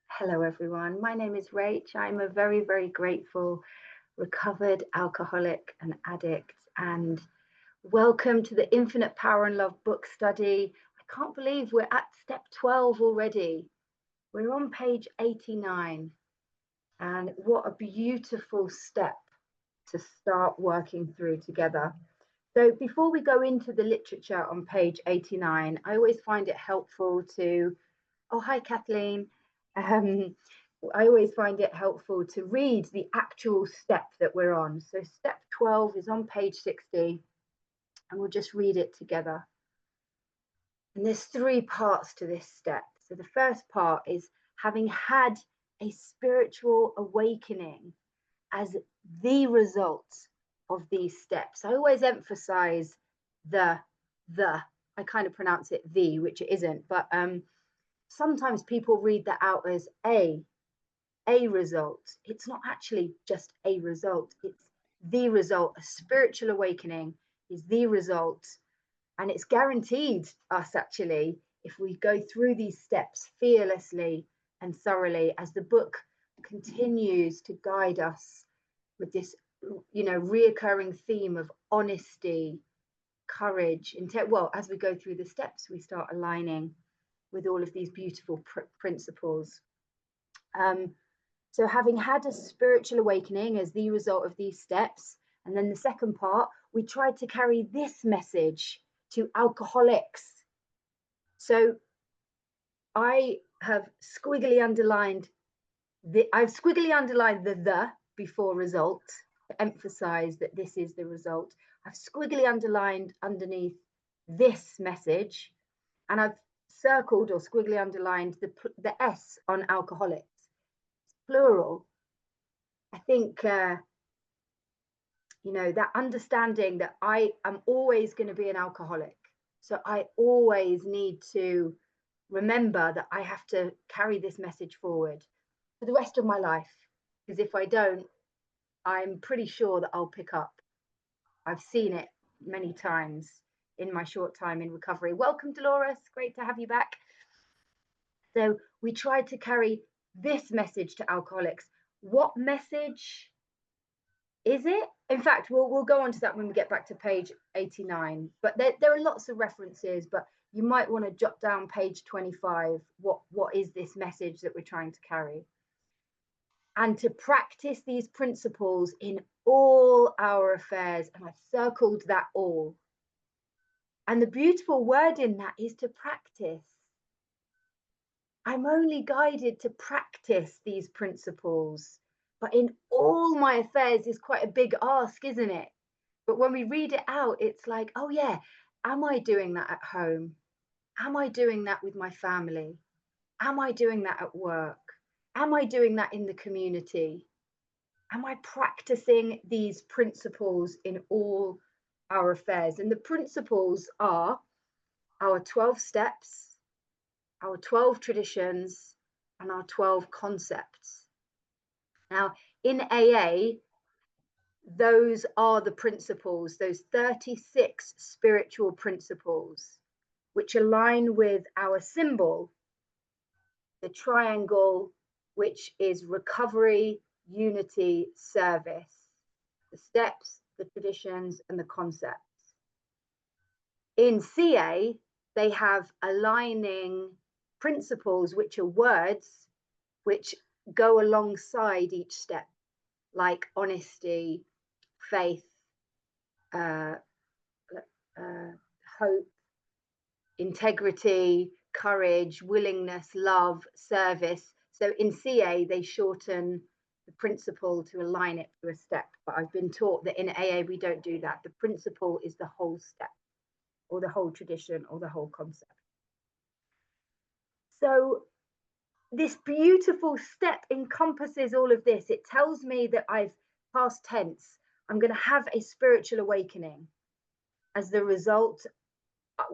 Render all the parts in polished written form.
Hello, everyone. My name is Rach. I'm a very, very grateful recovered alcoholic and addict. And welcome to the Infinite Power and Love book study. I can't believe we're at step 12 already. We're on page 89. And what a beautiful step to start working through together. So before we go into the literature on page 89, I always find it helpful to, oh, hi, Kathleen. I always find it helpful to read the actual step that we're on. So step 12 is on page 60, and we'll just read it together. And there's 3 parts to this step. So the first part is having had a spiritual awakening as the result of these steps. I always emphasize the. I kind of pronounce it the, which it isn't, but sometimes people read that out as a result. It's not actually just a result, it's the result. A spiritual awakening is the result, and it's guaranteed us actually if we go through these steps fearlessly and thoroughly, as the book continues to guide us with this, reoccurring theme of honesty, courage, well, as we go through the steps, we start aligning with all of these beautiful principles. So having had a spiritual awakening as the result of these steps, and then the second part, we tried to carry this message to alcoholics. So I have squiggly underlined the before result to emphasize that this is the result. I've squiggly underlined underneath this message, and I've circled or squiggly underlined the S on alcoholics. It's plural. I think, that understanding that I am always going to be an alcoholic. So I always need to remember that I have to carry this message forward for the rest of my life. Because if I don't, I'm pretty sure that I'll pick up. I've seen it many times in my short time in recovery. Welcome, Dolores. Great to have you back. So we tried to carry this message to alcoholics. What message is it? In fact, we'll go on to that when we get back to page 89. But there are lots of references, but you might want to jot down page 25. What is this message that we're trying to carry? And to practice these principles in all our affairs. And I've circled that all. And the beautiful word in that is to practice. I'm only guided to practice these principles. But in all my affairs is quite a big ask, isn't it? But when we read it out, it's like, oh yeah, am I doing that at home? Am I doing that with my family? Am I doing that at work? Am I doing that in the community? Am I practicing these principles in all our affairs? And the principles are our 12 steps, our 12 traditions, and our 12 concepts. Now, in AA, those are the principles, those 36 spiritual principles, which align with our symbol, the triangle, which is recovery, unity, service, the steps, the traditions, and the concepts. In CA, they have aligning principles, which are words, which go alongside each step, like honesty, faith, hope, integrity, courage, willingness, love, service. So in CA, they shorten the principle to align it to a step. But I've been taught that in AA, we don't do that. The principle is the whole step, or the whole tradition, or the whole concept. So this beautiful step encompasses all of this. It tells me that I've past tense, I'm going to have a spiritual awakening. As the result,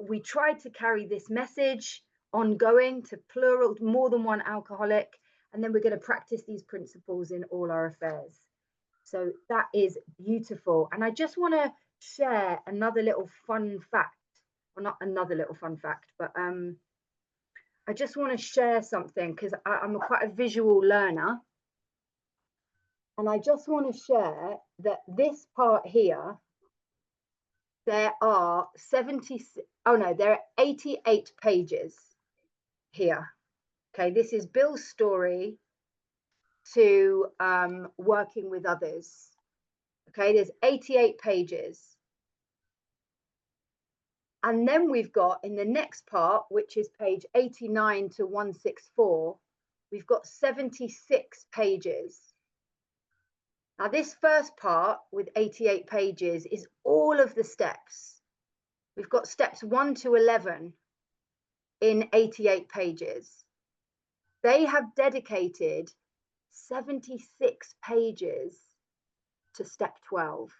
we try to carry this message ongoing to plural, more than one alcoholic, and then we're going to practice these principles in all our affairs. So that is beautiful. And I just want to share another little fun fact, or not another little fun fact, but I just want to share something because I'm quite a visual learner. And I just want to share that this part here, there are 88 pages here. Okay, this is Bill's story to working with others. Okay, there's 88 pages. And then we've got in the next part, which is page 89 to 164, we've got 76 pages. Now, this first part with 88 pages is all of the steps. We've got steps 1 to 11 in 88 pages. They have dedicated 76 pages to step 12.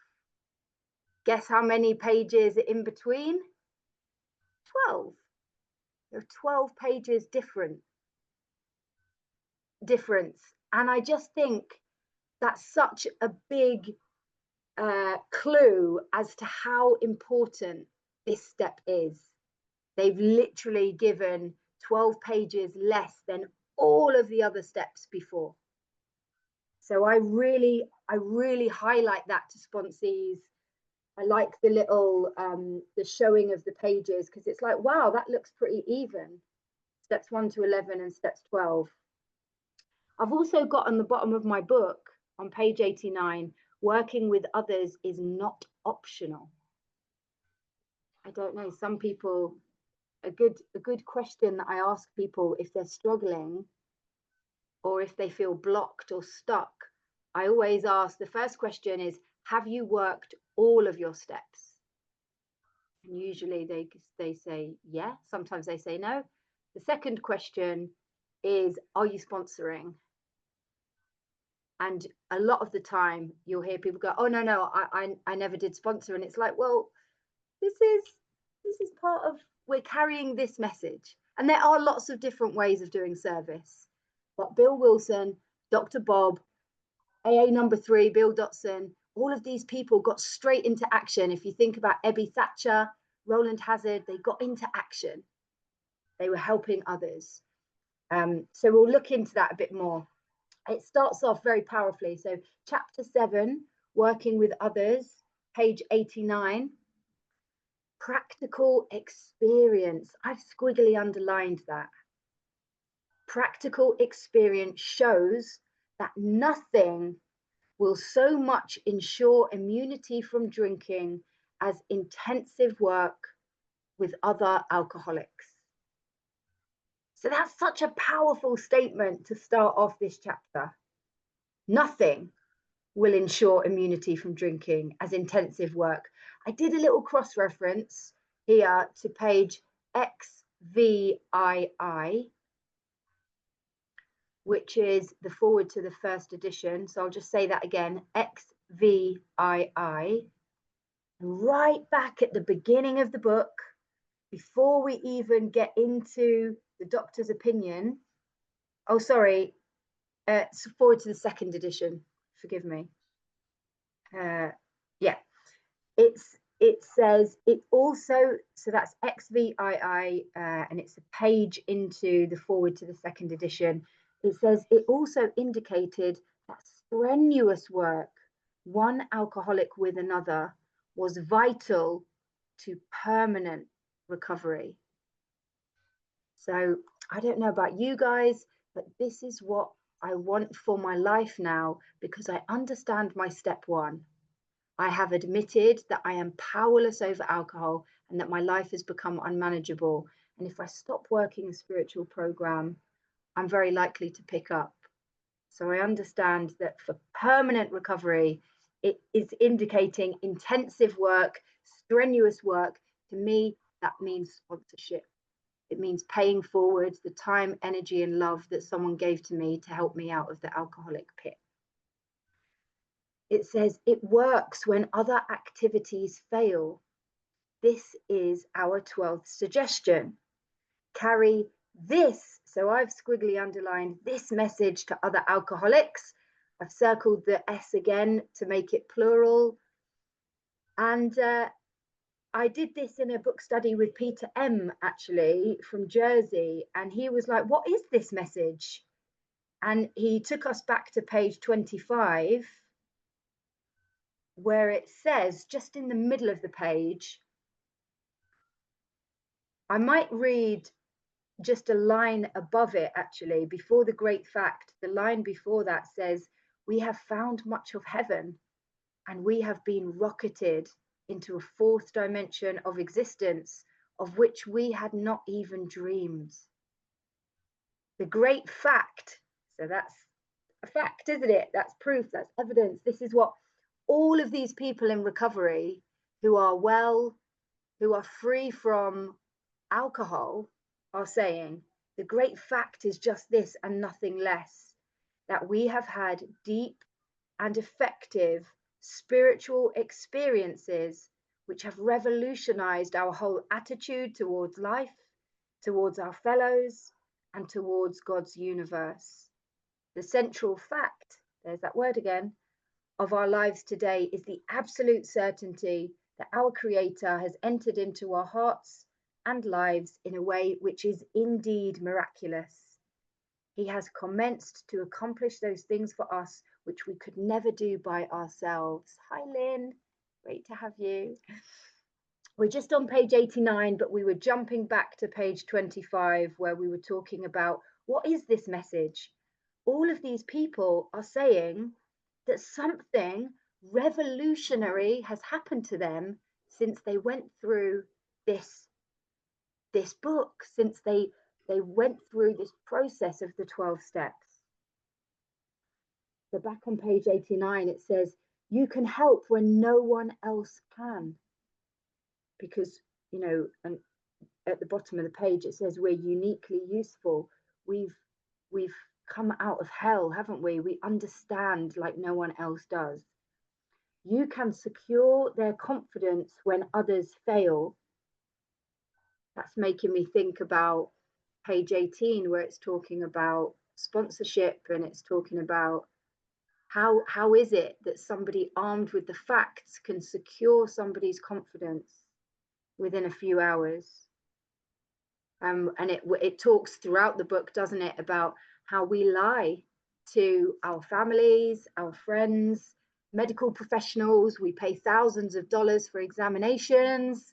Guess how many pages in between? 12. There are 12 pages difference. And I just think that's such a big clue as to how important this step is. They've literally given 12 pages less than all of the other steps before. So I really highlight that to sponsees. I like the little the showing of the pages, because it's like, wow, that looks pretty even. Steps 1 to 11 and steps 12. I've also got on the bottom of my book on page 89, working with others is not optional. I don't know, some people, a good question that I ask people if they're struggling or if they feel blocked or stuck, I always ask, the first question is, have you worked all of your steps? And usually they say yeah, sometimes they say no. The second question is, are you sponsoring? And a lot of the time you'll hear people go, oh no, I never did sponsor. And it's like, well, this is part of, we're carrying this message. And there are lots of different ways of doing service. But Bill Wilson, Dr. Bob, AA number 3, Bill Dotson, all of these people got straight into action. If you think about Ebby Thatcher, Roland Hazard, they got into action. They were helping others. So we'll look into that a bit more. It starts off very powerfully. So chapter 7, working with others, page 89. Practical experience. I've squiggly underlined that. Practical experience shows that nothing will so much ensure immunity from drinking as intensive work with other alcoholics. So that's such a powerful statement to start off this chapter. Nothing will ensure immunity from drinking as intensive work. I did a little cross-reference here to page XVII, which is the forward to the first edition. So I'll just say that again, XVII. Right back at the beginning of the book, before we even get into the doctor's opinion. Oh, sorry, it's forward to the second edition, forgive me. Yeah, it says it also, so that's XVII, and it's a page into the forward to the second edition. It says it also indicated that strenuous work, one alcoholic with another, was vital to permanent recovery. So I don't know about you guys, but this is what I want for my life now, because I understand my step 1. I have admitted that I am powerless over alcohol and that my life has become unmanageable. And if I stop working a spiritual program, I'm very likely to pick up. So I understand that for permanent recovery, it is indicating intensive work, strenuous work. To me, that means sponsorship. It means paying forward the time, energy, and love that someone gave to me to help me out of the alcoholic pit. It says it works when other activities fail. This is our 12th suggestion. Carry this, so I've squiggly underlined this message to other alcoholics. I've circled the S again to make it plural. And I did this in a book study with Peter M, actually, from Jersey, and he was like, what is this message? And he took us back to page 25, where it says, just in the middle of the page, I might read just a line above it, actually, before the great fact. The line before that says, we have found much of heaven, and we have been rocketed into a fourth dimension of existence of which we had not even dreamed. The great fact, so that's a fact, isn't it? That's proof, that's evidence. This is what all of these people in recovery who are well, who are free from alcohol, are saying. The great fact is just this and nothing less, that we have had deep and effective spiritual experiences which have revolutionized our whole attitude towards life, towards our fellows, and towards God's universe. The central fact, there's that word again, of our lives today is the absolute certainty that our Creator has entered into our hearts and lives in a way which is indeed miraculous. He has commenced to accomplish those things for us which we could never do by ourselves. Hi, Lynn. Great to have you. We're just on page 89, but we were jumping back to page 25, where we were talking about what is this message? All of these people are saying that something revolutionary has happened to them since they went through this book, since they went through this process of the 12 steps. So back on page 89, it says, you can help when no one else can. Because, you know, and at the bottom of the page, it says we're uniquely useful. We've come out of hell, haven't we? We understand like no one else does. You can secure their confidence when others fail. That's making me think about page 18, where it's talking about sponsorship, and it's talking about how is it that somebody armed with the facts can secure somebody's confidence within a few hours. And it talks throughout the book, doesn't it, about how we lie to our families, our friends, medical professionals. We pay thousands of dollars for examinations.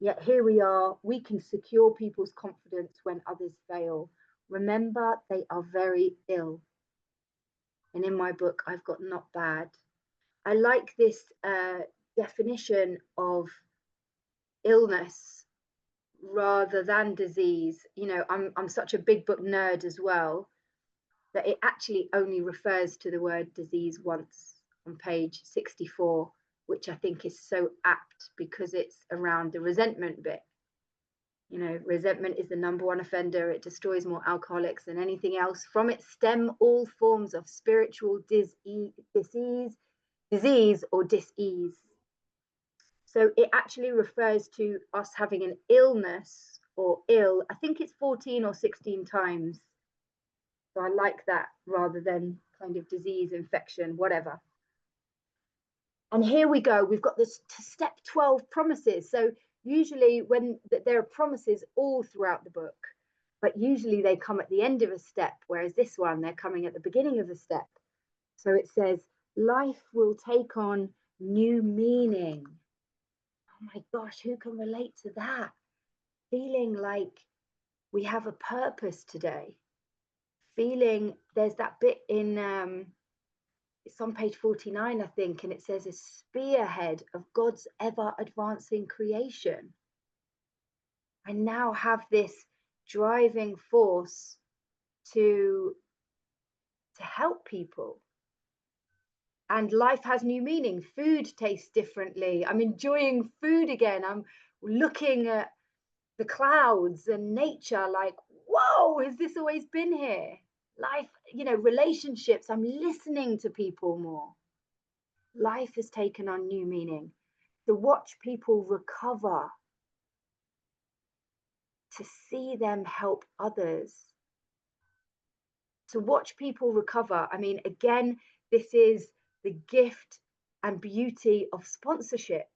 Yet here we are, we can secure people's confidence when others fail. Remember, they are very ill. And in my book, I've got not bad. I like this definition of illness rather than disease. You know, I'm such a big book nerd as well, that it actually only refers to the word disease once on page 64, which I think is so apt because it's around the resentment bit. You know, resentment is the number one offender. It destroys more alcoholics than anything else. From it stem all forms of spiritual disease or dis-ease. So it actually refers to us having an illness or ill. I think it's 14 or 16 times. So I like that rather than kind of disease, infection, whatever. And here we go. We've got this step 12 promises. So usually when there are promises all throughout the book, but usually they come at the end of a step, whereas this one, they're coming at the beginning of a step. So it says, life will take on new meaning. Oh my gosh, who can relate to that? Feeling like we have a purpose today. Feeling there's that bit in, it's on page 49, I think, and it says a spearhead of God's ever advancing creation. I now have this driving force to help people. And life has new meaning. Food tastes differently. I'm enjoying food again. I'm looking at the clouds and nature like, whoa, has this always been here? Life, you know, relationships, I'm listening to people more. Life has taken on new meaning. To watch people recover, to see them help others, to watch people recover. I mean, again, this is the gift and beauty of sponsorship.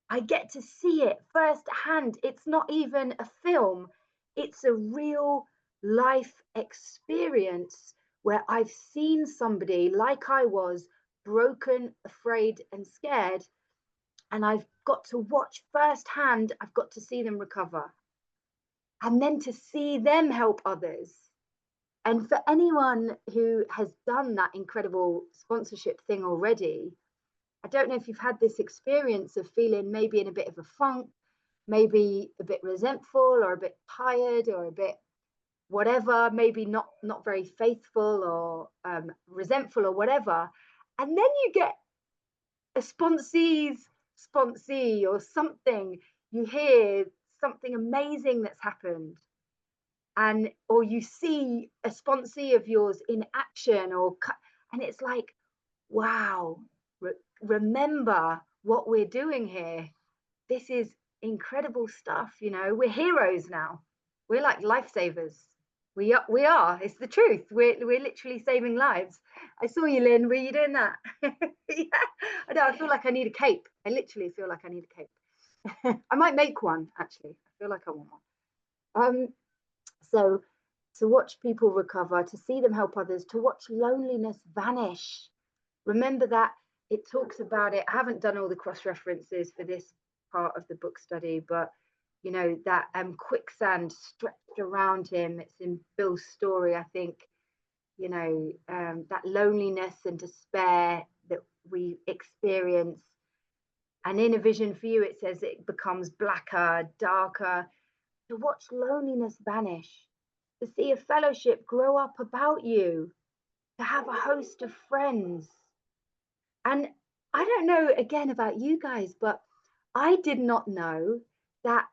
I get to see it firsthand. It's not even a film, it's a real life experience where I've seen somebody like I was, broken, afraid, and scared. And I've got to watch firsthand, I've got to see them recover. And then to see them help others. And for anyone who has done that incredible sponsorship thing already, I don't know if you've had this experience of feeling maybe in a bit of a funk, maybe a bit resentful or a bit tired or a bit whatever, maybe not very faithful or resentful or whatever. And then you get a sponsee or something, you hear something amazing that's happened, and or you see a sponsee of yours in action, and it's like, wow, remember what we're doing here. This is incredible stuff. We're heroes now. We're like lifesavers. We are. It's the truth. We're literally saving lives. I saw you, Lynn. Were you doing that? Yeah. I know. I feel like I need a cape. I literally feel like I need a cape. I might make one, actually. I feel like I want one. So to watch people recover, to see them help others, to watch loneliness vanish. Remember that it talks about it. I haven't done all the cross references for this part of the book study, but that quicksand stretched around him. It's in Bill's story, I think. That loneliness and despair that we experience. And in A Vision for You, it says it becomes blacker, darker. To watch loneliness vanish, to see a fellowship grow up about you, to have a host of friends. And I don't know again about you guys, but I did not know that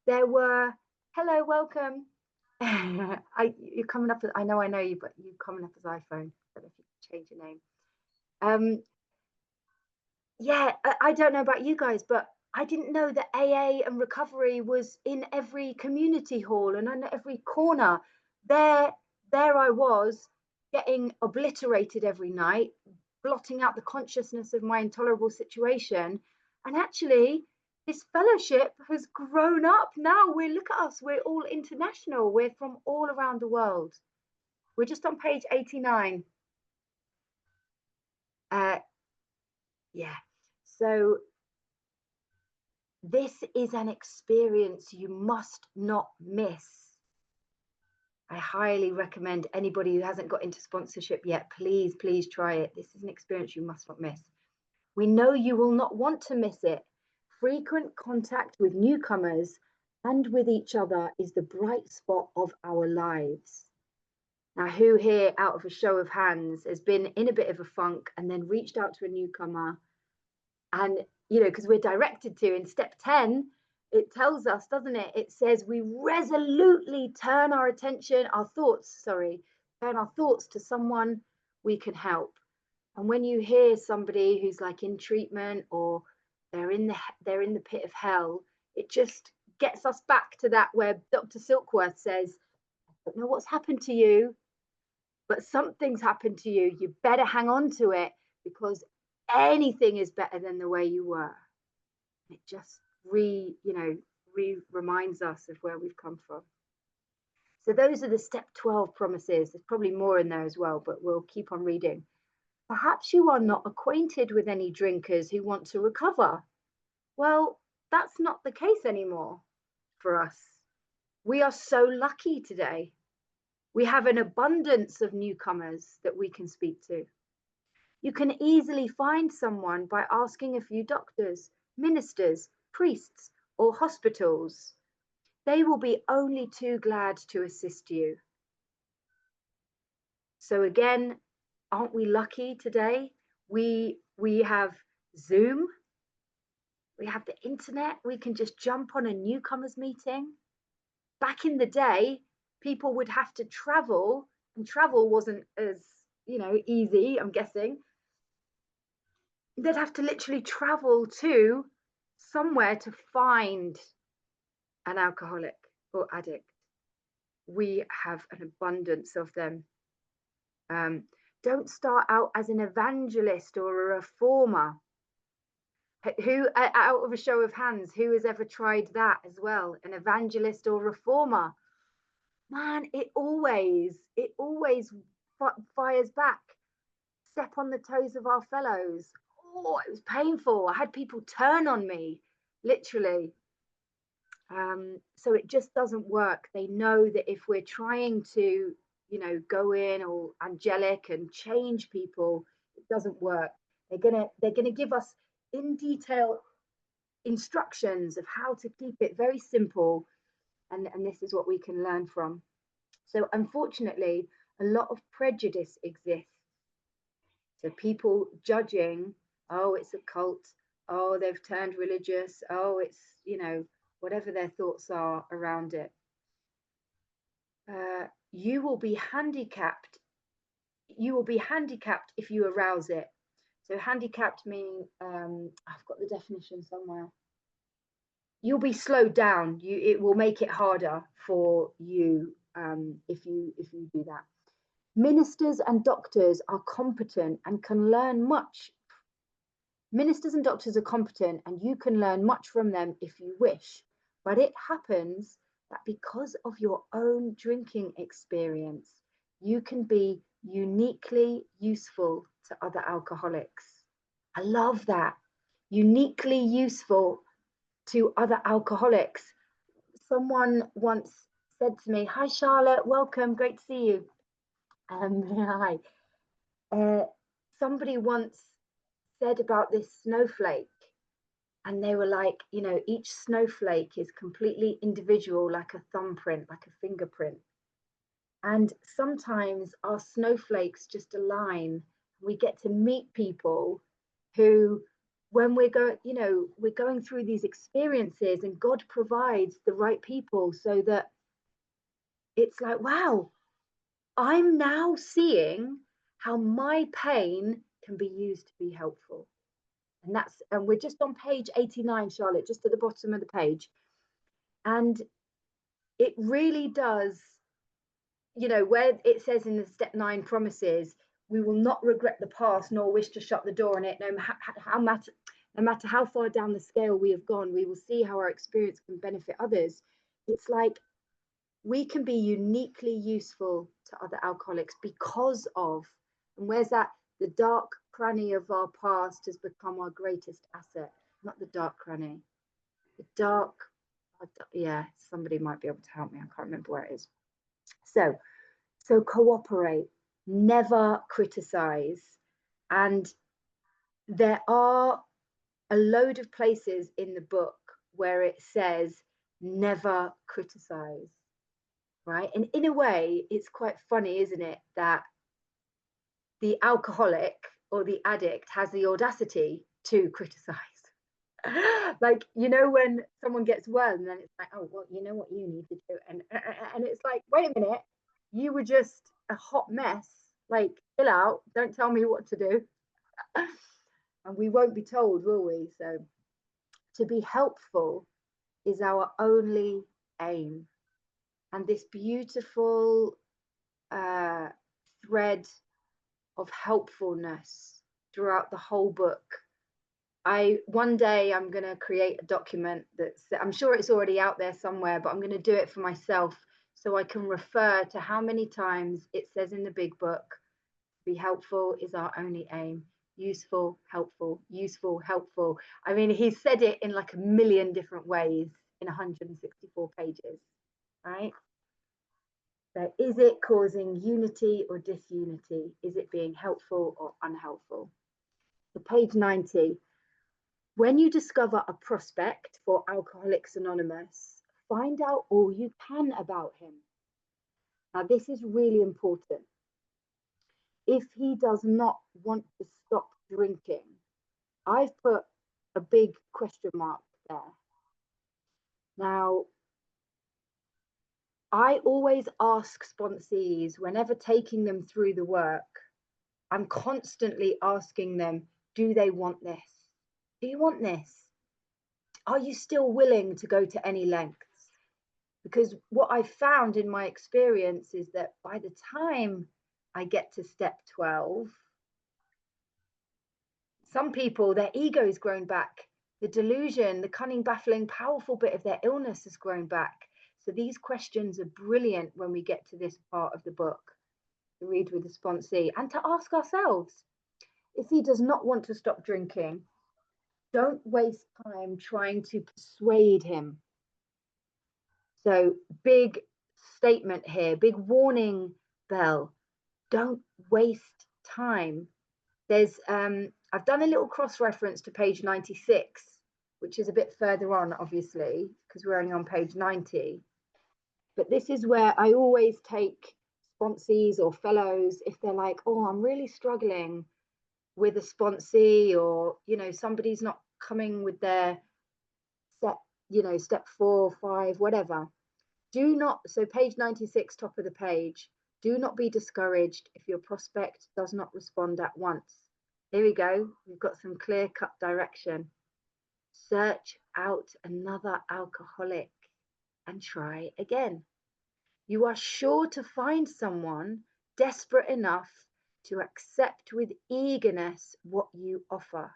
there were, hello, welcome. You're coming up, I know you, but you're coming up as iPhone. I don't know if you can change your name. Yeah, I don't know about you guys, but I didn't know that AA and recovery was in every community hall and on every corner. There I was getting obliterated every night, blotting out the consciousness of my intolerable situation. And actually, this fellowship has grown up now. Look at us, we're all international. We're from all around the world. We're just on page 89. Yeah. So this is an experience you must not miss. I highly recommend anybody who hasn't got into sponsorship yet, please try it. This is an experience you must not miss. We know you will not want to miss it. Frequent contact with newcomers and with each other is the bright spot of our lives. Now, who here, out of a show of hands, has been in a bit of a funk and then reached out to a newcomer? And because we're directed to in step 10, it tells us, doesn't it? It says we resolutely turn our thoughts to someone we can help. And when you hear somebody who's like in treatment or they're in the pit of hell, it just gets us back to that where Dr. Silkworth says, I don't know what's happened to you, but something's happened to you. You better hang on to it, because anything is better than the way you were. It just reminds us of where we've come from. So those are the step 12 promises. There's probably more in there as well, but we'll keep on reading. Perhaps you are not acquainted with any drinkers who want to recover. Well, that's not the case anymore for us. We are so lucky today. We have an abundance of newcomers that we can speak to. You can easily find someone by asking a few doctors, ministers, priests, or hospitals. They will be only too glad to assist you. So again, aren't we lucky today? We have Zoom, we have the internet, we can just jump on a newcomers meeting. Back in the day, people would have to travel, and travel wasn't as easy, I'm guessing. They'd have to literally travel to somewhere to find an alcoholic or addict. We have an abundance of them. Don't start out as an evangelist or a reformer. Who, out of a show of hands, who has ever tried that as well? An evangelist or reformer? Man, it always fires back. Step on the toes of our fellows. Oh, it was painful. I had people turn on me, literally. So it just doesn't work. They know that if we're trying to, go in all angelic and change people, it doesn't work. They're gonna give us in detail instructions of how to keep it very simple, and this is what we can learn from. So unfortunately, a lot of prejudice exists. So people judging, oh, it's a cult, oh, they've turned religious, oh, it's, whatever their thoughts are around it. You will be handicapped. You will be handicapped if you arouse it. So handicapped meaning, I've got the definition somewhere. You'll be slowed down. It will make it harder for you if you do that. Ministers and doctors are competent and can learn much. Ministers and doctors are competent and you can learn much from them if you wish. But it happens that because of your own drinking experience, you can be uniquely useful to other alcoholics. I love that. Uniquely useful to other alcoholics. Someone once said to me, "Hi, Charlotte, welcome, great to see you." Hi. Somebody once said about this snowflake, and they were like, each snowflake is completely individual, like a thumbprint, like a fingerprint. And sometimes our snowflakes just align. We get to meet people who, when we're going through these experiences, and God provides the right people so that it's like, wow, I'm now seeing how my pain can be used to be helpful. And we're just on page 89, Charlotte, just at the bottom of the page. And it really does, where it says in the step 9 promises, we will not regret the past nor wish to shut the door on it. No matter how far down the scale we have gone, we will see how our experience can benefit others. It's like we can be uniquely useful to other alcoholics because of, and where's that? The dark cranny of our past has become our greatest asset. Not the dark cranny. The dark, yeah, somebody might be able to help me. I can't remember where it is. So cooperate, never criticize. And there are a load of places in the book where it says never criticize, right? And in a way, it's quite funny, isn't it, that the alcoholic or the addict has the audacity to criticize. Like, when someone gets well and then it's like, oh, well, you know what you need to do, and it's like, wait a minute, you were just a hot mess, like, chill out, don't tell me what to do. And we won't be told, will we? So to be helpful is our only aim. And this beautiful thread of helpfulness throughout the whole book. One day I'm going to create a document I'm sure it's already out there somewhere, but I'm going to do it for myself so I can refer to how many times it says in the big book, be helpful is our only aim. Useful, helpful, useful, helpful. I mean, he said it in like a million different ways in 164 pages, right? So is it causing unity or disunity? Is it being helpful or unhelpful? So page 90. When you discover a prospect for Alcoholics Anonymous, find out all you can about him. Now, this is really important. If he does not want to stop drinking, I've put a big question mark there. Now, I always ask sponsees, whenever taking them through the work, I'm constantly asking them, do they want this? Do you want this? Are you still willing to go to any lengths? Because what I found in my experience is that by the time I get to step 12. Some people, their ego has grown back. The delusion, the cunning, baffling, powerful bit of their illness has grown back. So these questions are brilliant when we get to this part of the book to read with the sponsee and to ask ourselves, if he does not want to stop drinking, don't waste time trying to persuade him. So big statement here, big warning bell. Don't waste time. There's I've done a little cross-reference to page 96, which is a bit further on, obviously, because we're only on page 90. But this is where I always take sponsees or fellows if they're like, oh, I'm really struggling with a sponsee, or, you know, somebody's not coming with their set, you know, step 4, 5, whatever. Do not, so page 96, top of the page, do not be discouraged if your prospect does not respond at once. Here we go. We've got some clear-cut direction. Search out another alcoholic and try again. You are sure to find someone desperate enough to accept with eagerness what you offer.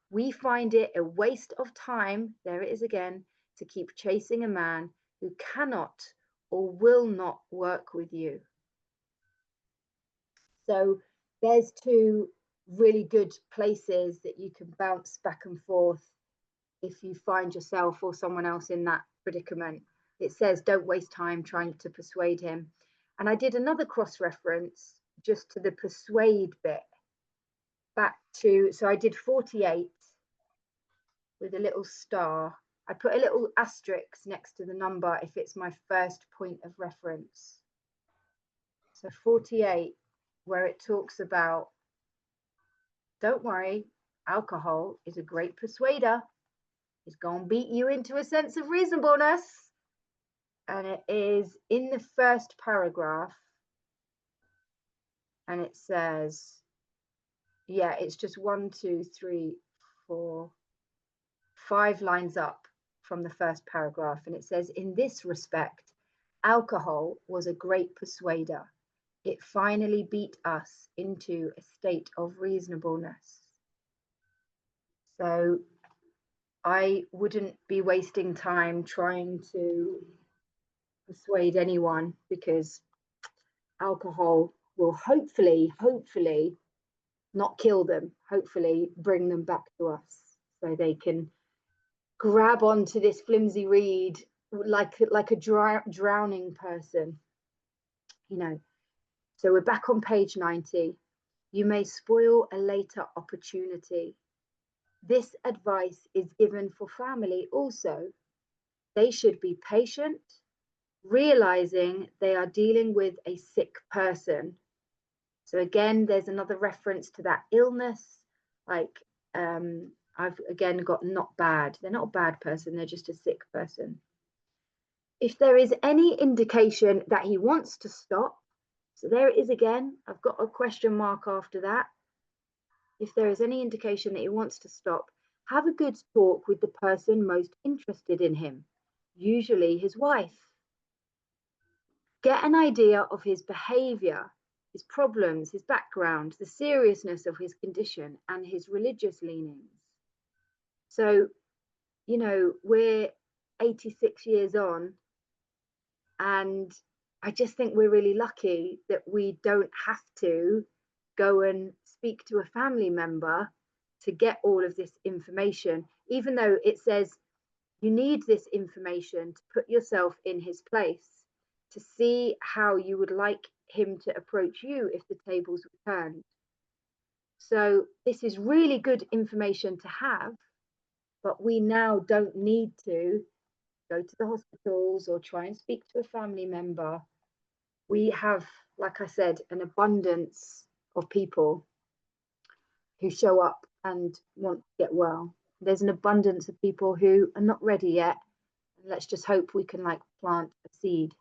We find it a waste of time, there it is again, to keep chasing a man who cannot or will not work with you. So there's two really good places that you can bounce back and forth if you find yourself or someone else in that predicament. It says, don't waste time trying to persuade him. And I did another cross-reference just to the persuade bit, back to, so I did 48 with a little star. I put a little asterisk next to the number if it's my first point of reference. So 48, where it talks about, don't worry, alcohol is a great persuader. It's going to beat you into a sense of reasonableness. And it is in the first paragraph. And it says, yeah, it's just 1, 2, 3, 4, 5 lines up from the first paragraph. And it says, in this respect, alcohol was a great persuader. It finally beat us into a state of reasonableness. So I wouldn't be wasting time trying to persuade anyone, because alcohol will hopefully not kill them, hopefully bring them back to us so they can grab onto this flimsy reed like a drowning person, you know. So we're back on page 90. You may spoil a later opportunity. This advice is given for family also. They should be patient, realizing they are dealing with a sick person. So again, there's another reference to that illness. Like I've again got not bad. They're not a bad person, they're just a sick person. If there is any indication that he wants to stop, so there it is again, I've got a question mark after that. If there is any indication that he wants to stop, have a good talk with the person most interested in him, usually his wife. Get an idea of his behavior, his problems, his background, the seriousness of his condition, and his religious leanings. So, you know, we're 86 years on, and I just think we're really lucky that we don't have to go and speak to a family member to get all of this information, even though it says you need this information to put yourself in his place, to see how you would like him to approach you if the tables were turned. So this is really good information to have, but we now don't need to go to the hospitals or try and speak to a family member. We have, like I said, an abundance of people who show up and want to get well. There's an abundance of people who are not ready yet. Let's just hope we can like plant a seed.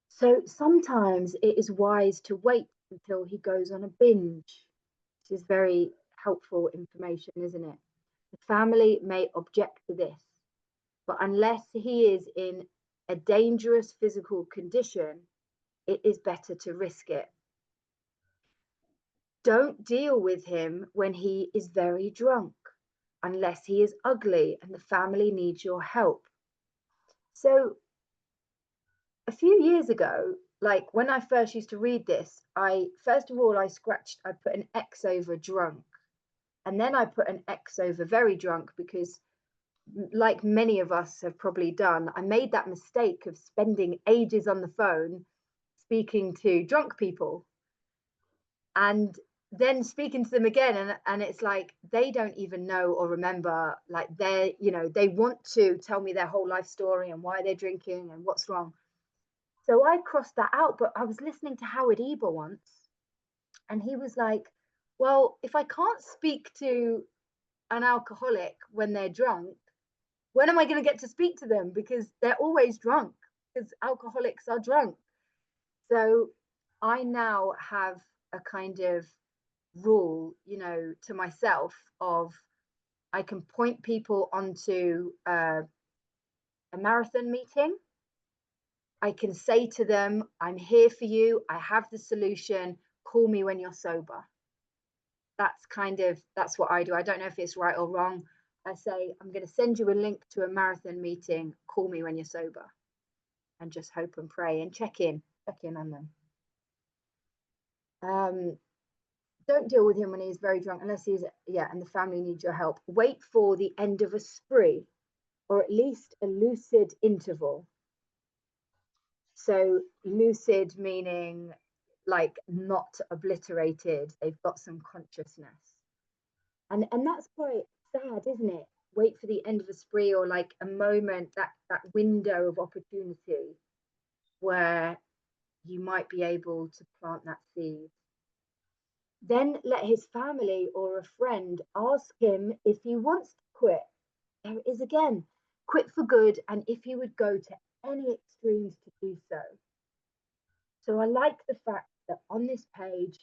So sometimes it is wise to wait until he goes on a binge. This is very helpful information, isn't it? The family may object to this, but unless he is in a dangerous physical condition, it is better to risk it. Don't deal with him when he is very drunk, unless he is ugly and the family needs your help. So a few years ago, like when I first used to read this, I put an X over drunk, and then I put an X over very drunk, because like many of us have probably done, I made that mistake of spending ages on the phone speaking to drunk people, and then speaking to them again, and it's like they don't even know or remember, like they want to tell me their whole life story and why they're drinking and what's wrong. So I crossed that out. But I was listening to Howard Eber once, and he was like, well, if I can't speak to an alcoholic when they're drunk, when am I going to get to speak to them? Because they're always drunk, because alcoholics are drunk. So I now have a kind of rule, to myself, of I can point people onto a marathon meeting. I can say to them, I'm here for you. I have the solution. Call me when you're sober. That's what I do. I don't know if it's right or wrong. I say, I'm going to send you a link to a marathon meeting. Call me when you're sober, and just hope and pray and check in on them. Don't deal with him when he's very drunk, unless and the family needs your help. Wait for the end of a spree, or at least a lucid interval. So lucid meaning like not obliterated, they've got some consciousness. And that's quite sad, isn't it? Wait for the end of a spree, or like a moment, that window of opportunity where you might be able to plant that seed. Then let his family or a friend ask him if he wants to quit. There it is again. Quit for good, and if he would go to any extremes to do so. So I like the fact that on this page,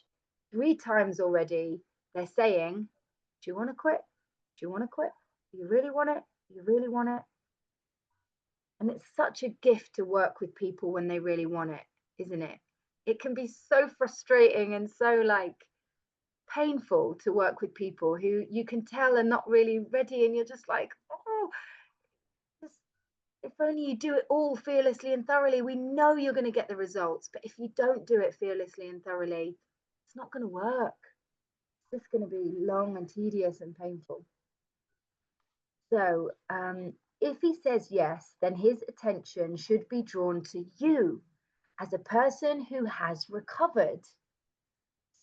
3 times already, they're saying, do you want to quit? Do you want to quit? Do you really want it? Do you really want it? And it's such a gift to work with people when they really want it, isn't it? It can be so frustrating and so like painful to work with people who you can tell are not really ready, and you're just like, oh, if only you do it all fearlessly and thoroughly, we know you're going to get the results. But if you don't do it fearlessly and thoroughly, it's not going to work. It's just going to be long and tedious and painful. So if he says yes, then his attention should be drawn to you as a person who has recovered.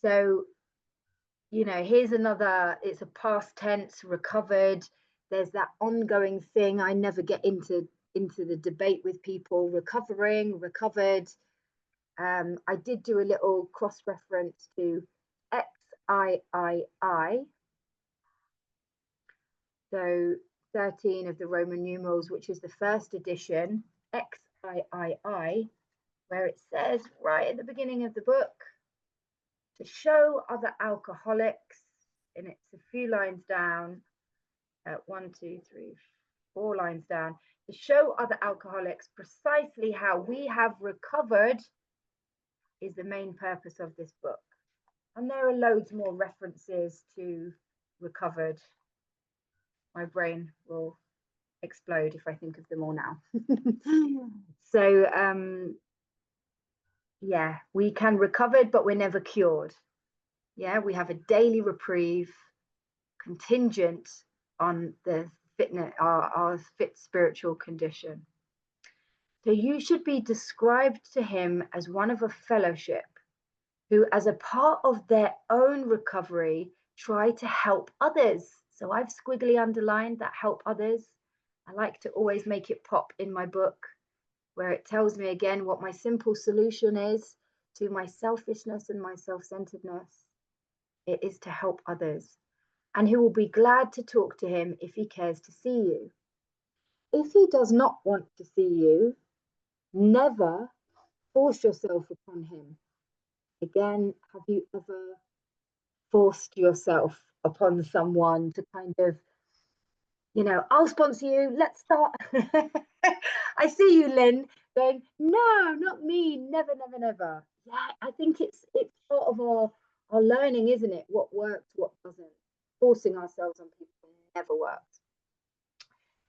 So, here's another, it's a past tense, recovered. There's that ongoing thing. I never get into the debate with people, recovering, recovered. I did do a little cross-reference to XIII. So 13 of the Roman numerals, which is the first edition, XIII, where it says right at the beginning of the book, to show other alcoholics, and it's a few lines down, 1, 2, 3, 4 lines down, to show other alcoholics precisely how we have recovered is the main purpose of this book. And there are loads more references to recovered. My brain will explode if I think of them all now. So yeah, we can recover, but we're never cured. Yeah, we have a daily reprieve contingent on the fitness, our fit spiritual condition. So you should be described to him as one of a fellowship who, as a part of their own recovery, try to help others. So I've squiggly underlined that help others. I like to always make it pop in my book, where it tells me again what my simple solution is to my selfishness and my self-centeredness. It is to help others, and who will be glad to talk to him if he cares to see you. If he does not want to see you, never force yourself upon him. Again, have you ever forced yourself upon someone to kind of, I'll sponsor you, let's start. I see you, Lynn. going, no, not me, never, never, never. Yeah, I think it's part of our learning, isn't it? What works, what doesn't. Forcing ourselves on people never works.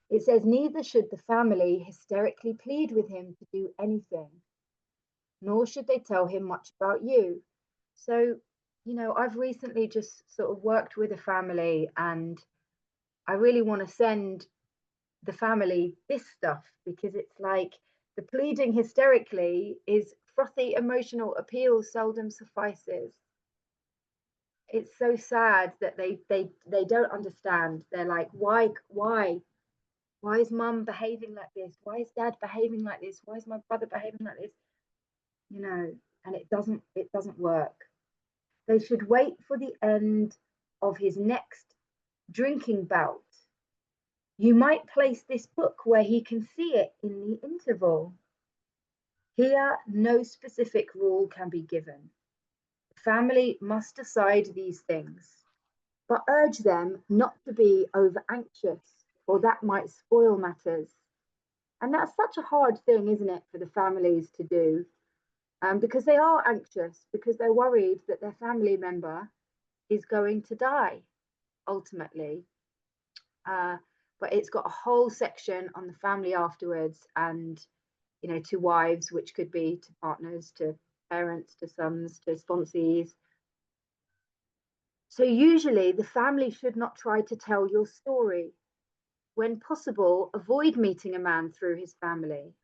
It says, neither should the family hysterically plead with him to do anything, nor should they tell him much about you. So, I've recently just sort of worked with a family, and I really want to send the family this stuff, because it's like the pleading hysterically is frothy emotional appeal seldom suffices. It's so sad that they don't understand. They're like, why is mum behaving like this? Why is dad behaving like this? Why is my brother behaving like this? And it doesn't work. They should wait for the end of his next drinking bout. You might place this book where he can see it in the interval. Here, no specific rule can be given. The family must decide these things, but urge them not to be over anxious, or that might spoil matters. And that's such a hard thing, isn't it, for the families to do? Because they are anxious, because they're worried that their family member is going to die ultimately. But it's got a whole section on the family afterwards, and to wives, which could be to partners, to parents, to sons, to sponsees. So usually the family should not try to tell your story. When possible, avoid meeting a man through his family.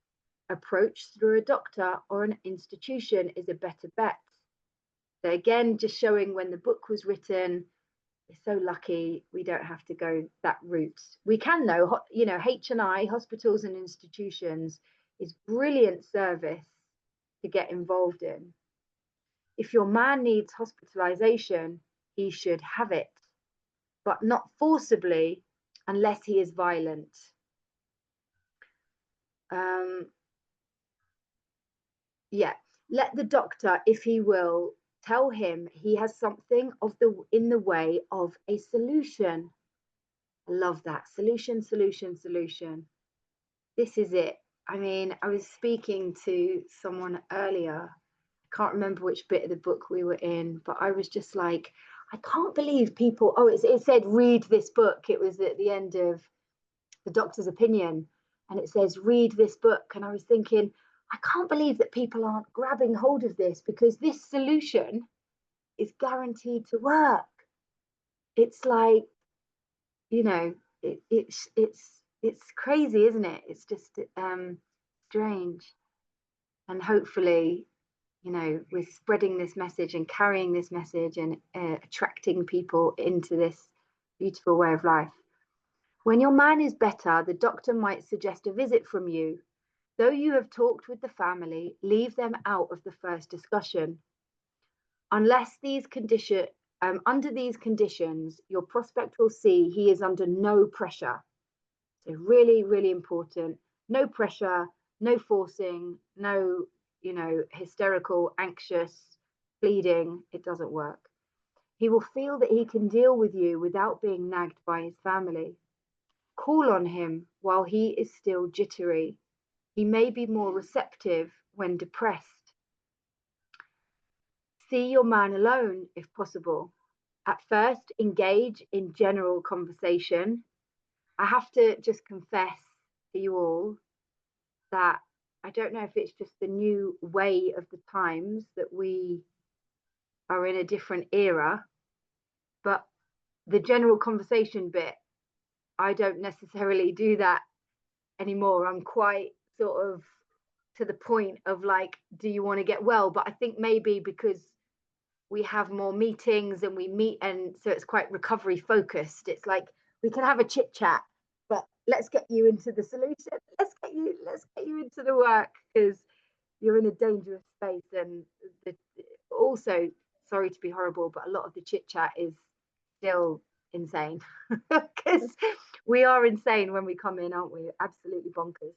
Approach through a doctor or an institution is a better bet. So again, just showing when the book was written. We're so lucky we don't have to go that route. We can, though, H&I, hospitals and institutions, is brilliant service to get involved in. If your man needs hospitalization, he should have it, but not forcibly unless he is violent. Let the doctor, if he will, tell him he has something in the way of a solution. I love that. Solution, solution, solution. This is it. I mean, I was speaking to someone earlier. I can't remember which bit of the book we were in, but I was just like, I can't believe people. Oh, it said, read this book. It was at the end of The Doctor's Opinion. And it says, read this book. And I was thinking, I can't believe that people aren't grabbing hold of this, because this solution is guaranteed to work. It's like, it's crazy, isn't it? It's just strange. And hopefully, we're spreading this message and carrying this message and attracting people into this beautiful way of life. When your man is better, the doctor might suggest a visit from you. Though you have talked with the family, leave them out of the first discussion. Under these conditions, your prospect will see he is under no pressure. So really, really important. No pressure, no forcing, no, hysterical, anxious, pleading. It doesn't work. He will feel that he can deal with you without being nagged by his family. Call on him while he is still jittery. He may be more receptive when depressed. See your man alone if possible. At first, engage in general conversation. I have to just confess to you all that I don't know if it's just the new way of the times that we are in a different era, but the general conversation bit, I don't necessarily do that anymore. I'm quite sort of to the point of like, do you want to get well? But I think maybe because we have more meetings and we meet, and so it's quite recovery focused. It's like we can have a chit chat, but let's get you into the solution. Let's get you into the work, because you're in a dangerous space. And also, sorry to be horrible, but a lot of the chit chat is still insane, because we are insane when we come in, aren't we? Absolutely bonkers.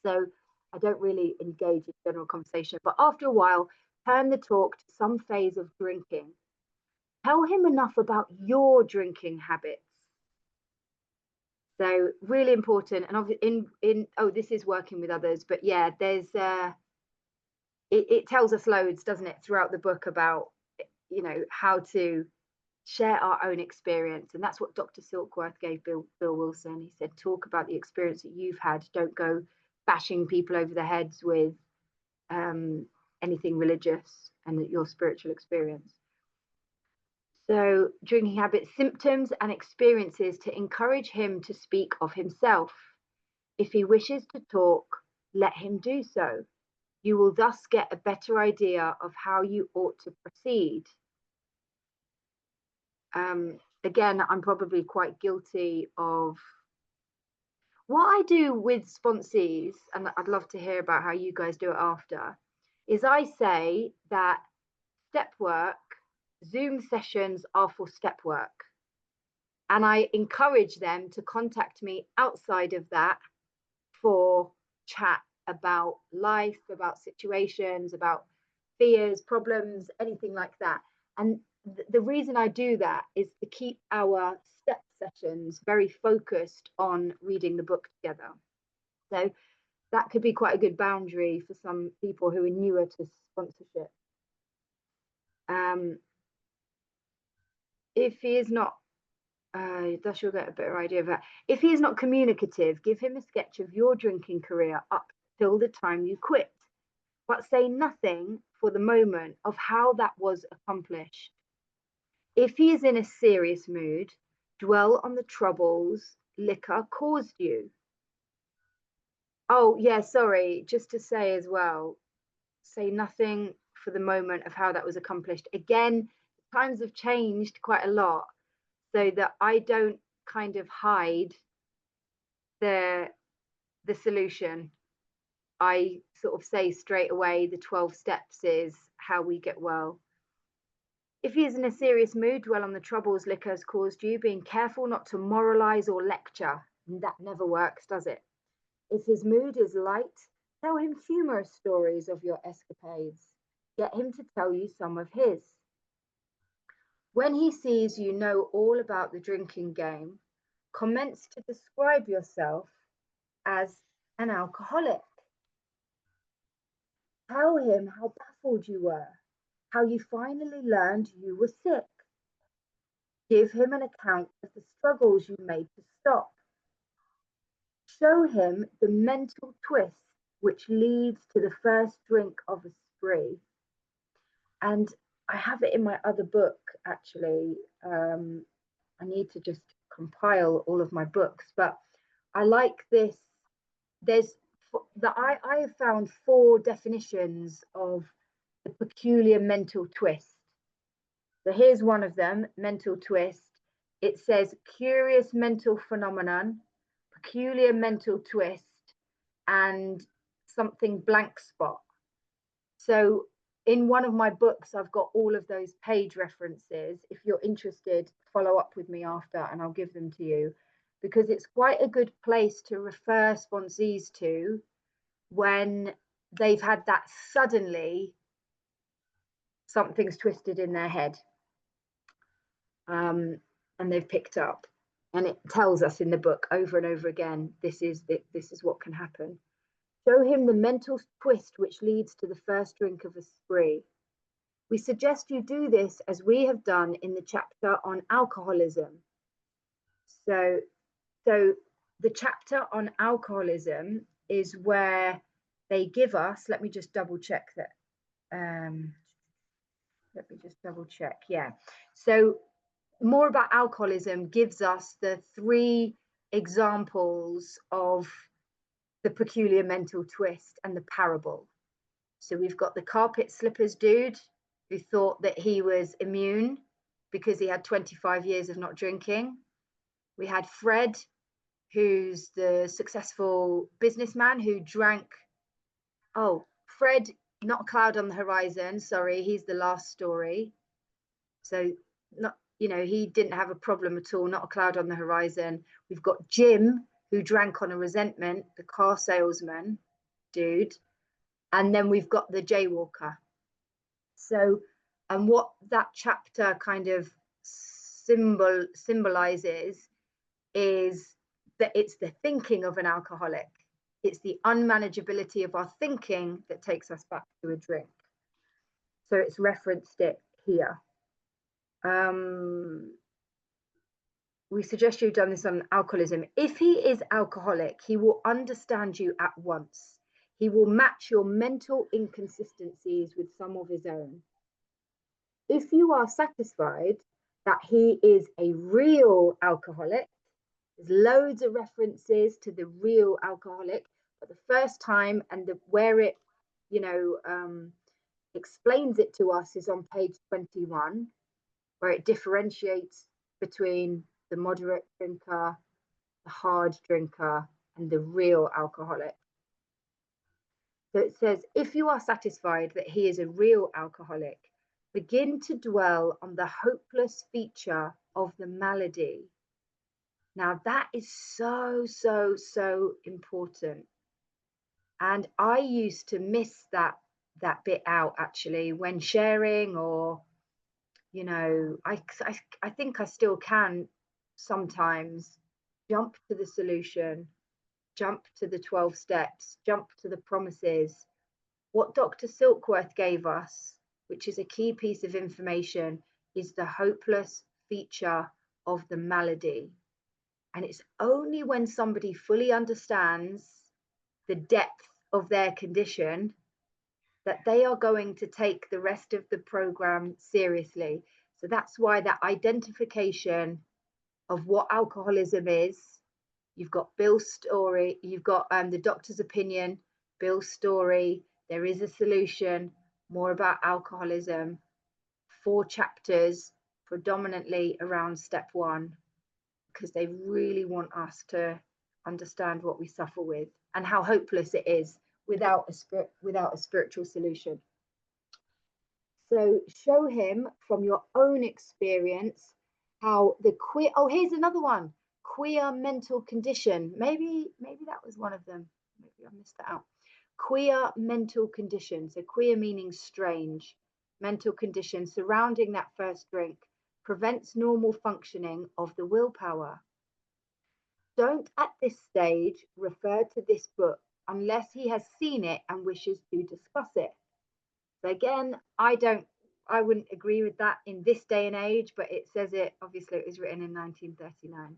So I don't really engage in general conversation, but after a while, turn the talk to some phase of drinking. Tell him enough about your drinking habits. So really important. And obviously oh, this is working with others, but yeah, there's it tells us loads, doesn't it, throughout the book about, you know, how to share our own experience. And that's what Dr. Silkworth gave Bill Wilson. He said, talk about the experience that you've had. Don't go bashing people over the heads with anything religious and your spiritual experience. So, drinking habits, symptoms, and experiences to encourage him to speak of himself. If he wishes to talk, let him do so. You will thus get a better idea of how you ought to proceed. Again, I'm probably quite guilty of what I do with sponsees, and I'd love to hear about how you guys do it after, is I say that step work, Zoom sessions are for step work. And I encourage them to contact me outside of that for chat about life, about situations, about fears, problems, anything like that. And the reason I do that is to keep our step sessions very focused on reading the book together. So that could be quite a good boundary for some people who are newer to sponsorship. If he is not, thus you'll get a better idea of that. If he is not communicative, give him a sketch of your drinking career up till the time you quit, but say nothing for the moment of how that was accomplished. If he is in a serious mood, dwell on the troubles liquor caused you. Oh, yeah, sorry, just to say as well, say nothing for the moment of how that was accomplished. Again, times have changed quite a lot, so that I don't kind of hide the solution. I sort of say straight away the 12 steps is how we get well. If he is in a serious mood, dwell on the troubles liquor has caused you, being careful not to moralize or lecture. And that never works, does it? If his mood is light, tell him humorous stories of your escapades. Get him to tell you some of his. When he sees you know all about the drinking game, commence to describe yourself as an alcoholic. Tell him how baffled you were, how you finally learned you were sick. Give him an account of the struggles you made to stop. Show him the mental twist which leads to the first drink of a spree. And I have it in my other book, actually. I need to just compile all of my books, but I like this. I have found 4 definitions of the peculiar mental twist. So here's one of them, mental twist. It says curious mental phenomenon, peculiar mental twist, and something blank spot. So in one of my books, I've got all of those page references. If you're interested, follow up with me after and I'll give them to you, because it's quite a good place to refer sponsees to when they've had that suddenly something's twisted in their head, and they've picked up, and it tells us in the book over and over again, this is what can happen. Show him the mental twist which leads to the first drink of a spree. We suggest you do this as we have done in the chapter on alcoholism. So the chapter on alcoholism is where they give us, let me just double check that. Let me just double check. Yeah. So more about alcoholism gives us the 3 examples of the peculiar mental twist and the parable. So we've got the carpet slippers dude who thought that he was immune because he had 25 years of not drinking. We had Fred, who's the successful businessman who drank. Oh, Fred, not a cloud on the horizon. Sorry, he's the last story. So not, you know, he didn't have a problem at all, not a cloud on the horizon. We've got Jim, who drank on a resentment, the car salesman dude. And then we've got the jaywalker. So, and what that chapter kind of symbolizes is that it's the thinking of an alcoholic. It's the unmanageability of our thinking that takes us back to a drink. So it's referenced it here. We suggest you've done this on alcoholism. If he is alcoholic, he will understand you at once. He will match your mental inconsistencies with some of his own. If you are satisfied that he is a real alcoholic, there's loads of references to the real alcoholic, but the first time and where it, explains it to us is on page 21, where it differentiates between the moderate drinker, the hard drinker, and the real alcoholic. So it says, if you are satisfied that he is a real alcoholic, begin to dwell on the hopeless feature of the malady. Now that is so, so, so important. And I used to miss that bit out actually when sharing, or, I think I still can sometimes jump to the solution, jump to the 12 steps, jump to the promises. What Dr. Silkworth gave us, which is a key piece of information, is the hopeless feature of the malady. And it's only when somebody fully understands the depth of their condition that they are going to take the rest of the program seriously. So that's why that identification of what alcoholism is, you've got Bill's story, you've got the doctor's opinion, Bill's story, there is a solution, more about alcoholism, 4 chapters predominantly around step 1, because they really want us to understand what we suffer with and how hopeless it is without a spiritual solution. So show him from your own experience how the queer, oh, here's another one, queer mental condition. Maybe that was one of them. Maybe I missed that out. Queer mental condition. So queer meaning strange. Mental condition surrounding that first drink prevents normal functioning of the willpower. Don't at this stage refer to this book unless he has seen it and wishes to discuss it. So again, I wouldn't agree with that in this day and age, but it says it, obviously it was written in 1939.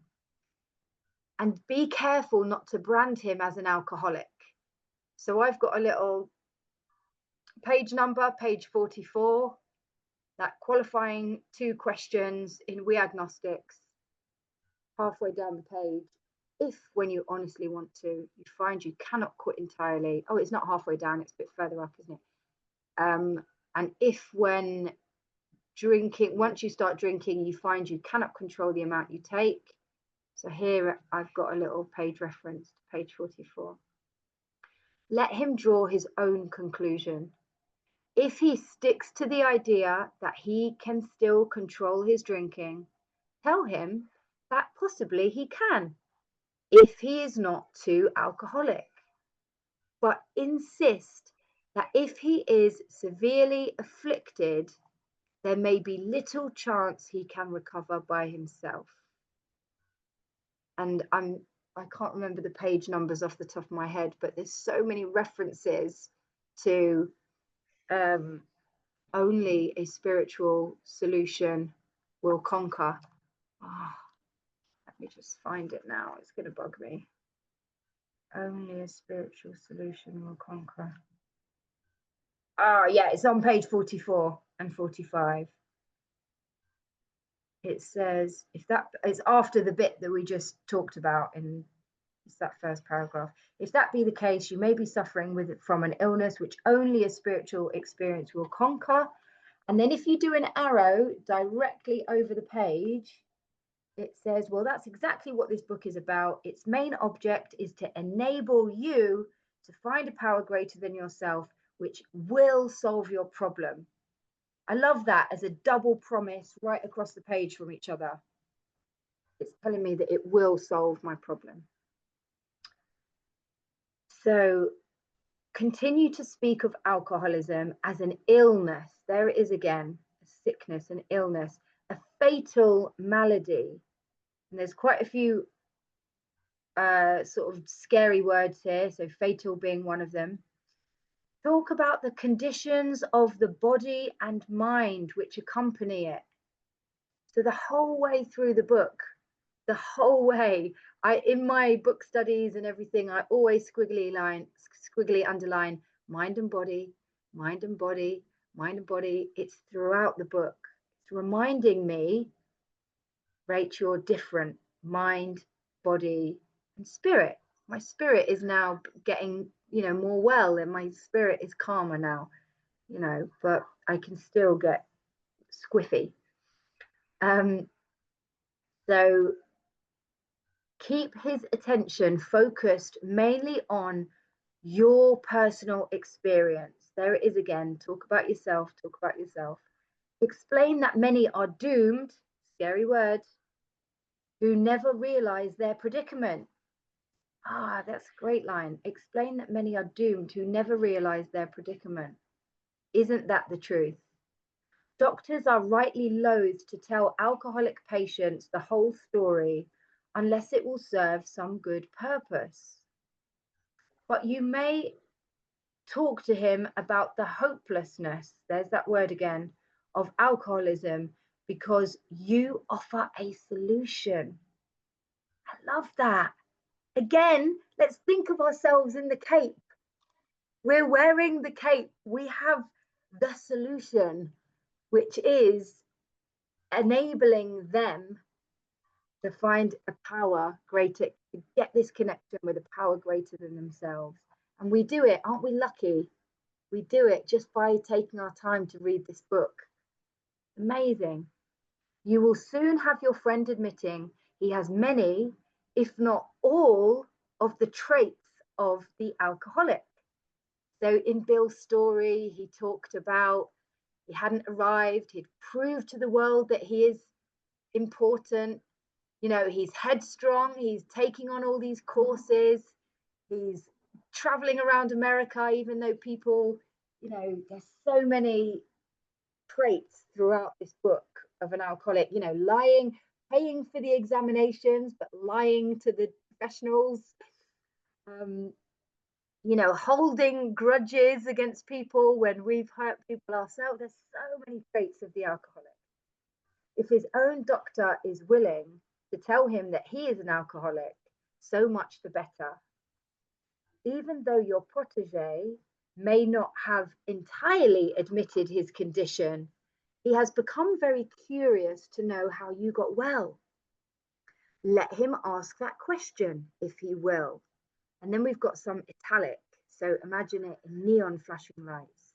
And be careful not to brand him as an alcoholic. So I've got a little page number, page 44, that qualifying 2 questions in We Agnostics, halfway down the page. If, when you honestly want to, you find you cannot quit entirely, oh, it's not halfway down, it's a bit further up, isn't it? And if when drinking, once you start drinking, you find you cannot control the amount you take. So here I've got a little page reference to page 44. Let him draw his own conclusion. If he sticks to the idea that he can still control his drinking, tell him that possibly he can, if he is not too alcoholic. But insist that if he is severely afflicted, there may be little chance he can recover by himself. And I can't remember the page numbers off the top of my head, but there's so many references to only a spiritual solution will conquer. Oh, let me just find it now. It's going to bug me. Only a spiritual solution will conquer. Yeah, it's on page 44 and 45. It says, if that is after the bit that we just talked about in that first paragraph, if that be the case, you may be suffering from an illness which only a spiritual experience will conquer. And then if you do an arrow directly over the page, it says, well, that's exactly what this book is about. Its main object is to enable you to find a power greater than yourself, which will solve your problem. I love that as a double promise right across the page from each other. It's telling me that it will solve my problem. So continue to speak of alcoholism as an illness. There it is again, a sickness, an illness, a fatal malady. And there's quite a few sort of scary words here, so fatal being one of them. Talk about the conditions of the body and mind which accompany it. So the whole way through the book, the whole way, in my book studies and everything, I always squiggly underline mind and body, mind and body, mind and body. It's throughout the book. It's reminding me, Rach, you're different. Mind, body, and spirit. My spirit is now getting, more well, and my spirit is calmer now, but I can still get squiffy. So keep his attention focused mainly on your personal experience. There it is again. Talk about yourself. Talk about yourself. Explain that many are doomed, scary word, who never realize their predicament. Ah, that's a great line. Explain that many are doomed who never realize their predicament. Isn't that the truth? Doctors are rightly loath to tell alcoholic patients the whole story unless it will serve some good purpose. But you may talk to him about the hopelessness, there's that word again, of alcoholism because you offer a solution. I love that. Again, let's think of ourselves in the cape. We're wearing the cape. We have the solution, which is enabling them to find a power greater, to get this connection with a power greater than themselves. And we do it, aren't we lucky? We do it just by taking our time to read this book. Amazing. You will soon have your friend admitting he has many, if not all, of the traits of the alcoholic. So in Bill's story, he talked about he hadn't arrived, he'd proved to the world that he is important. He's headstrong, he's taking on all these courses, he's traveling around America, even though people, there's so many traits throughout this book of an alcoholic, lying, paying for the examinations, but lying to the professionals, holding grudges against people when we've hurt people ourselves. There's so many traits of the alcoholic. If his own doctor is willing to tell him that he is an alcoholic, so much the better. Even though your protege may not have entirely admitted his condition, he has become very curious to know how you got well. Let him ask that question if he will. And then we've got some italic, so imagine it in neon flashing lights.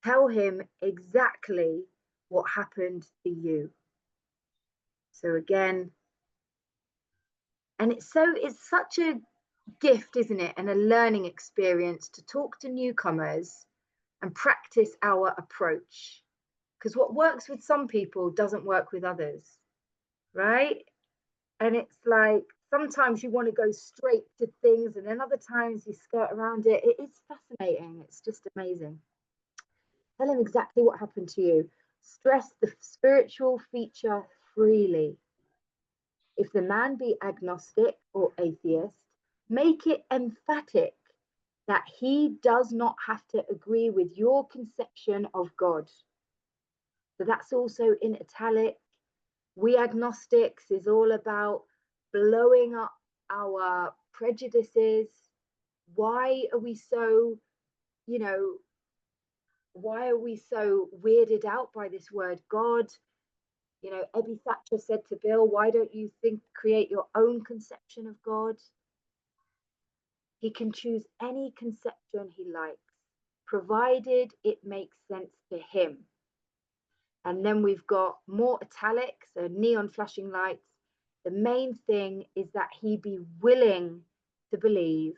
Tell him exactly what happened to you. So again, and it's such a gift, isn't it, and a learning experience to talk to newcomers and practice our approach, because what works with some people doesn't work with others, right? And it's like sometimes you want to go straight to things and then other times you skirt around it. It's fascinating. It's just amazing. Tell him exactly what happened to you. Stress the spiritual feature freely. If the man be agnostic or atheist, make it emphatic that he does not have to agree with your conception of God. So that's also in italic. We agnostics is all about blowing up our prejudices. Why are we so, why are we so weirded out by this word God? Ebby Thatcher said to Bill, why don't you create your own conception of God? He can choose any conception he likes, provided it makes sense to him. And then we've got more italics, so neon flashing lights. The main thing is that he be willing to believe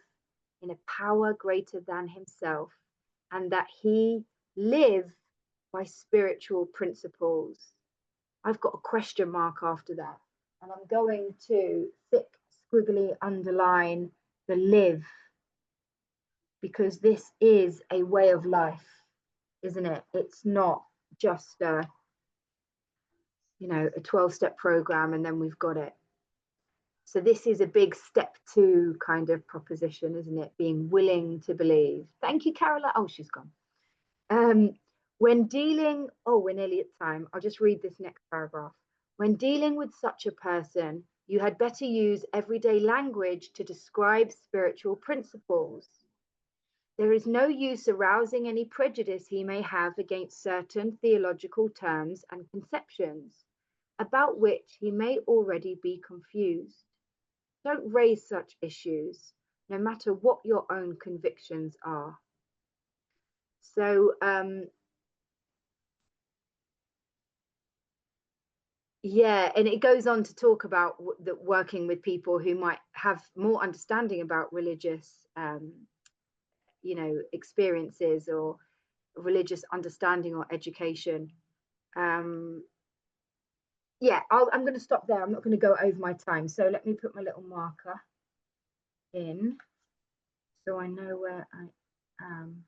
in a power greater than himself and that he live by spiritual principles. I've got a question mark after that, and I'm going to thick squiggly underline the live, because this is a way of life, isn't it? It's not just a 12-step program and then we've got it. So this is a big step 2 kind of proposition, isn't it? Being willing to believe. Thank you, Carola. Oh, she's gone. When dealing, oh, we're nearly at time. I'll just read this next paragraph. When dealing with such a person, you had better use everyday language to describe spiritual principles. There is no use arousing any prejudice he may have against certain theological terms and conceptions, about which he may already be confused. Don't raise such issues, no matter what your own convictions are. So, yeah, and it goes on to talk about working with people who might have more understanding about religious, experiences or religious understanding or education. Yeah, I'm going to stop there. I'm not going to go over my time. So let me put my little marker in so I know where I am.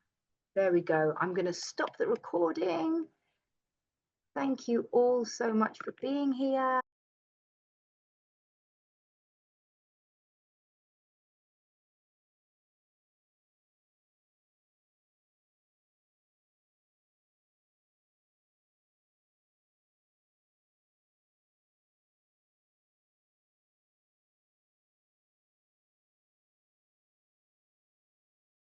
There we go. I'm going to stop the recording. Thank you all so much for being here.